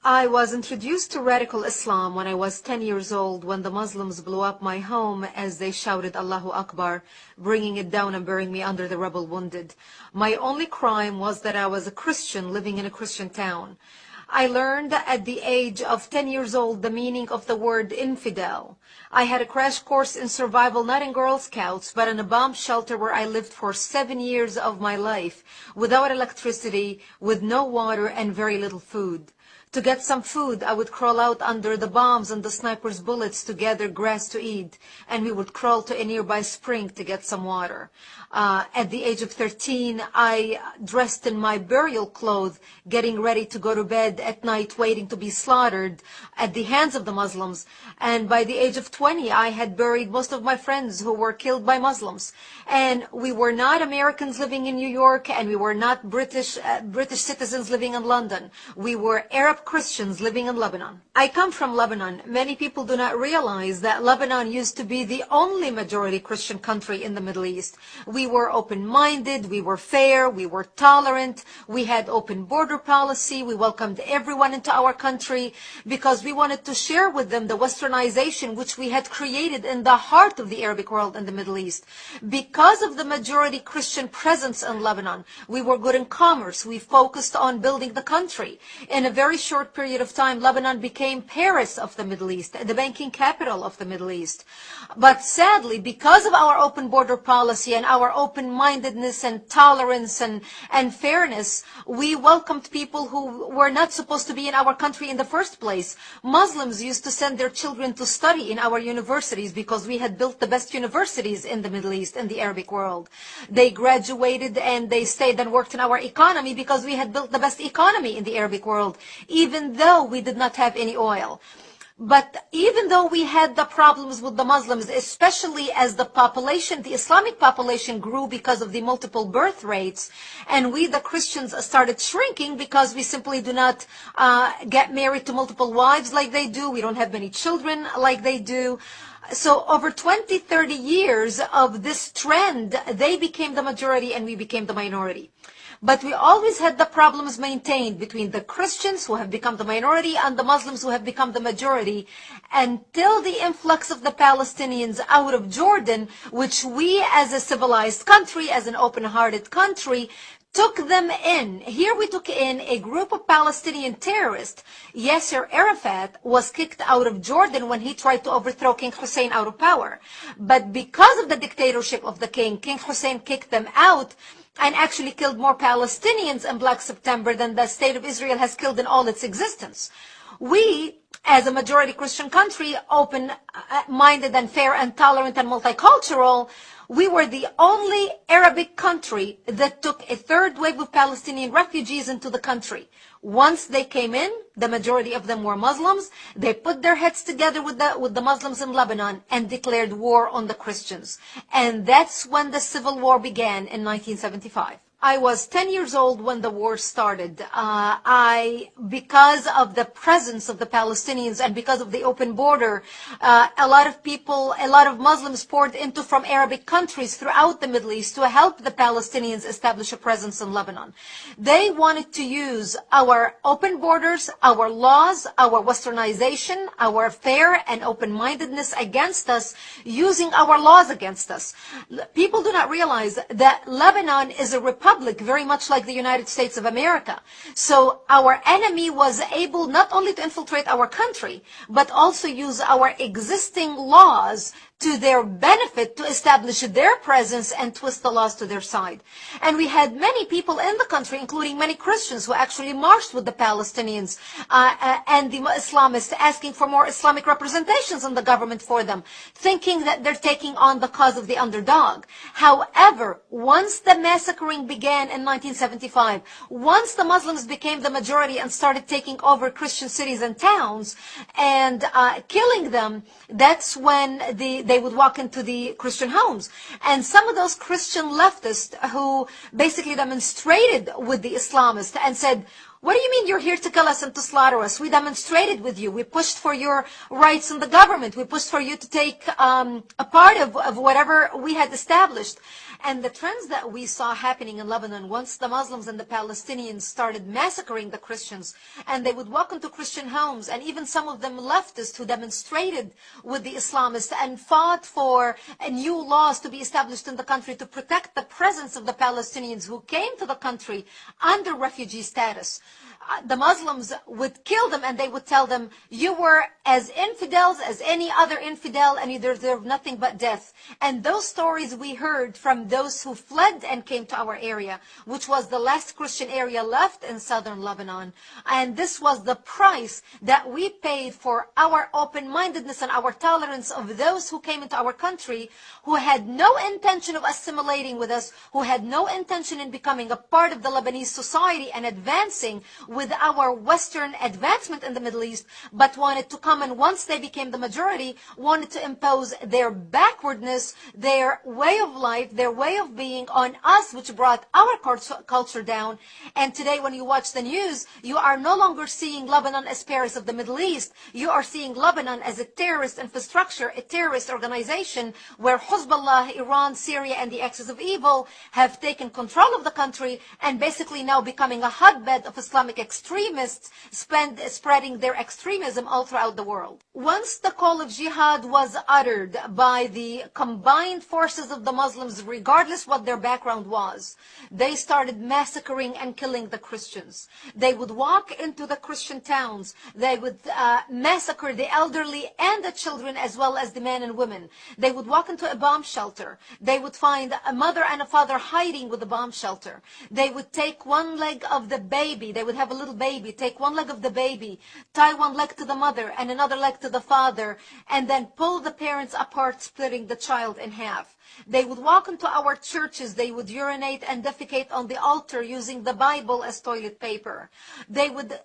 I was introduced to radical Islam when I was 10 years old, when the Muslims blew up my home as they shouted Allahu Akbar, bringing it down and burying me under the rubble wounded. My only crime was that I was a Christian living in a Christian town. I learned at the age of 10 years old the meaning of the word infidel. I had a crash course in survival, not in Girl Scouts, but in a bomb shelter where I lived for 7 years of my life, without electricity, with no water, and very little food. To get some food, I would crawl out under the bombs and the snipers' bullets to gather grass to eat, and we would crawl to a nearby spring to get some water. At the age of 13, I dressed in my burial clothes, getting ready to go to bed at night, waiting to be slaughtered at the hands of the Muslims. And by the age of 20, I had buried most of my friends who were killed by Muslims. And we were not Americans living in New York, and we were not British citizens living in London. We were Arab Christians living in Lebanon. I come from Lebanon. Many people do not realize that Lebanon used to be the only majority Christian country in the Middle East. We were open-minded, we were fair, we were tolerant, we had open border policy, we welcomed everyone into our country because we wanted to share with them the westernization which we had created in the heart of the Arabic world in the Middle East. Because of the majority Christian presence in Lebanon, we were good in commerce, we focused on building the country. In a very short period of time, Lebanon became Paris of the Middle East, the banking capital of the Middle East. But sadly, because of our open border policy and our open-mindedness and tolerance and fairness, we welcomed people who were not supposed to be in our country in the first place. Muslims used to send their children to study in our universities because we had built the best universities in the Middle East, in the Arabic world. They graduated and they stayed and worked in our economy because we had built the best economy in the Arabic world, even though we did not have any oil. But even though we had the problems with the Muslims, especially as the population, the Islamic population grew because of the multiple birth rates, and we, the Christians, started shrinking because we simply do not get married to multiple wives like they do. We don't have many children like they do. So over 20, 30 years of this trend, they became the majority and we became the minority. But we always had the problems maintained between the Christians, who have become the minority, and the Muslims, who have become the majority, until the influx of the Palestinians out of Jordan, which we as a civilized country, as an open-hearted country, took them in. Here we took in a group of Palestinian terrorists. Yasser Arafat was kicked out of Jordan when he tried to overthrow King Hussein out of power. But because of the dictatorship of the king, King Hussein kicked them out and actually killed more Palestinians in Black September than the state of Israel has killed in all its existence. We, as a majority Christian country, open-minded and fair and tolerant and multicultural, we were the only Arabic country that took a third wave of Palestinian refugees into the country. Once they came in, the majority of them were Muslims. They put their heads together with the Muslims in Lebanon and declared war on the Christians. And that's when the civil war began in 1975. I was 10 years old when the war started. Because of the presence of the Palestinians and because of the open border, a lot of Muslims poured into from Arabic countries throughout the Middle East to help the Palestinians establish a presence in Lebanon. They wanted to use our open borders, our laws, our westernization, our fair and open-mindedness against us, using our laws against us. People do not realize that Lebanon is a republic, very much like the United States of America. So our enemy was able not only to infiltrate our country, but also use our existing laws to their benefit to establish their presence and twist the laws to their side. And we had many people in the country, including many Christians, who actually marched with the Palestinians and the Islamists, asking for more Islamic representations in the government for them, thinking that they're taking on the cause of the underdog. However, once the massacring began in 1975, once the Muslims became the majority and started taking over Christian cities and towns and killing them, that's when they would walk into the Christian homes. And some of those Christian leftists who basically demonstrated with the Islamists and said, "What do you mean you're here to kill us and to slaughter us? We demonstrated with you. We pushed for your rights in the government. We pushed for you to take a part of whatever we had established." And the trends that we saw happening in Lebanon, once the Muslims and the Palestinians started massacring the Christians, and they would walk into Christian homes, and even some of them leftists who demonstrated with the Islamists and fought for new laws to be established in the country to protect the presence of the Palestinians who came to the country under refugee status. The Muslims would kill them, and they would tell them, you were as infidels as any other infidel, and you deserve nothing but death. And those stories we heard from those who fled and came to our area, which was the last Christian area left in southern Lebanon. And this was the price that we paid for our open-mindedness and our tolerance of those who came into our country, who had no intention of assimilating with us, who had no intention in becoming a part of the Lebanese society and advancing with our Western advancement in the Middle East, but wanted to come, and once they became the majority, wanted to impose their backwardness, their way of life, their way of being on us, which brought our culture down. And today when you watch the news, you are no longer seeing Lebanon as Paris of the Middle East. You are seeing Lebanon as a terrorist infrastructure, a terrorist organization where Hezbollah, Iran, Syria, and the axis of evil have taken control of the country and basically now becoming a hotbed of Islamic extremists spreading their extremism all throughout the world. Once the call of jihad was uttered by the combined forces of the Muslims, regardless what their background was, they started massacring and killing the Christians. They would walk into the Christian towns. They would massacre the elderly and the children, as well as the men and women. They would walk into a bomb shelter. They would find a mother and a father hiding with the bomb shelter. They would take one leg of the baby. They would have a little baby, take one leg of the baby, tie one leg to the mother and another leg to the father, and then pull the parents apart, splitting the child in half. They would walk into our churches. They would urinate and defecate on the altar using the Bible as toilet paper. They would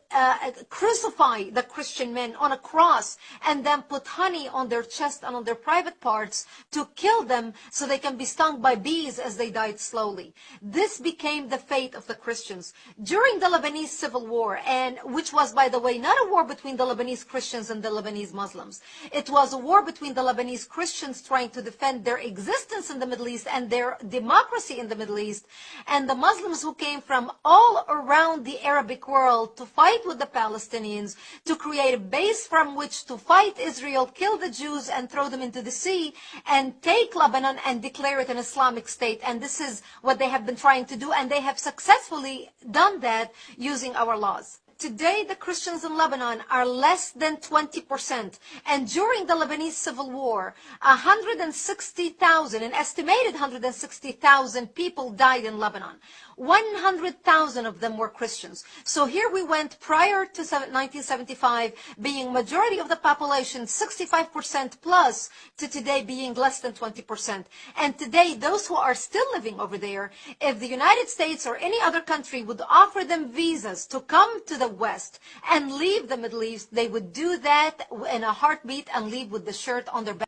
crucify the Christian men on a cross and then put honey on their chest and on their private parts to kill them so they can be stung by bees as they died slowly. This became the fate of the Christians. During the Lebanese Civil War, and which was, by the way, not a war between the Lebanese Christians and the Lebanese Muslims. It was a war between the Lebanese Christians trying to defend their existence in the Middle East and their democracy in the Middle East, and the Muslims who came from all around the Arabic world to fight with the Palestinians, to create a base from which to fight Israel, kill the Jews and throw them into the sea, and take Lebanon and declare it an Islamic state. And this is what they have been trying to do, and they have successfully done that using our laws. Today, the Christians in Lebanon are less than 20%. And during the Lebanese Civil War, 160,000, an estimated 160,000 people died in Lebanon. 100,000 of them were Christians. So here we went prior to 1975 being majority of the population, 65% plus, to today being less than 20%. And today, those who are still living over there, if the United States or any other country would offer them visas to come to the West and leave the Middle East, they would do that in a heartbeat and leave with the shirt on their back.